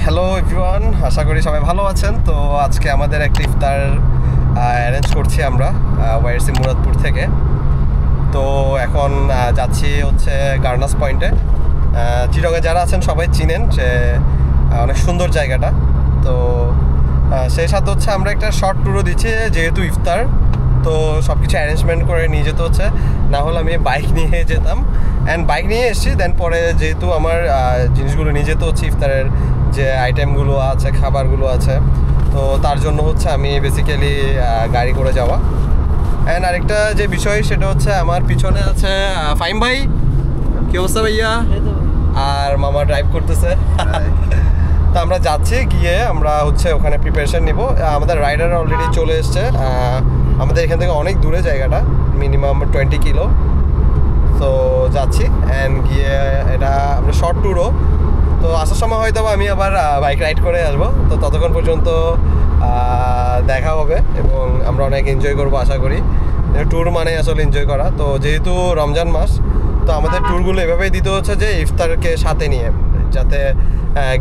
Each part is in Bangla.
হ্যালো এভরিওয়ান, আশা করি সবাই ভালো আছেন। তো আজকে আমাদের একটা ইফতার অ্যারেঞ্জ করছি আমরা ওয়াইআরসি মুরাদপুর থেকে। তো এখন যাচ্ছি হচ্ছে গার্নাস পয়েন্টে। চিরগে যারা আছেন সবাই চিনেন যে অনেক সুন্দর জায়গাটা। তো সেই সাথে হচ্ছে আমরা একটা শর্ট ট্যুরও দিচ্ছি, যেহেতু ইফতার তো সব কিছু অ্যারেঞ্জমেন্ট করে নিয়ে যেতে হচ্ছে, না হলে আমি বাইক নিয়ে যেতাম। অ্যান্ড বাইক নিয়ে এসেছি, দেন পরে যেহেতু আমার জিনিসগুলো নিয়ে যেতে হচ্ছে, ইফতারের যে আইটেমগুলো আছে, খাবারগুলো আছে, তো তার জন্য হচ্ছে আমি বেসিক্যালি গাড়ি করে যাওয়া। অ্যান্ড আরেকটা যে বিষয় সেটা হচ্ছে আমার পিছনে আছে ফাইম ভাই। কী অবস্থা ভাইয়া? আর মামা ড্রাইভ করতেছে। তো আমরা যাচ্ছি, গিয়ে আমরা হচ্ছে ওখানে প্রিপারেশন নিব। আমাদের রাইডার অলরেডি চলে এসছে। আমাদের এখান থেকে অনেক দূরে জায়গাটা, মিনিমাম 20 কিলো। তো যাচ্ছি অ্যান্ড গিয়ে এটা আমরা শর্ট ট্যুরও। তো আসার সময় হয়তো আমি আবার বাইক রাইড করে আসবো। তো ততক্ষণ পর্যন্ত দেখা হবে এবং আমরা অনেক এনজয় করবো আশা করি। ট্যুর মানে আসলে এনজয় করা। তো যেহেতু রমজান মাস, তো আমাদের ট্যুরগুলো এভাবেই দিতে হচ্ছে যে ইফতারকে সাথে নিয়ে, যাতে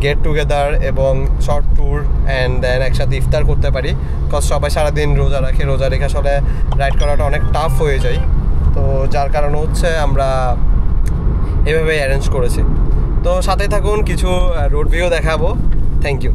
গেট টুগেদার এবং শর্ট ট্যুর অ্যান্ড দেন একসাথে ইফতার করতে পারি। বিকজ সবাই সারাদিন রোজা রাখে, রোজা রেখে আসলে রাইড করাটা অনেক টাফ হয়ে যায়। তো যার কারণে হচ্ছে আমরা এভাবেই অ্যারেঞ্জ করেছি। তো সাথে থাকুন, কিছু রোড ভিউ দেখাবো। Thank you.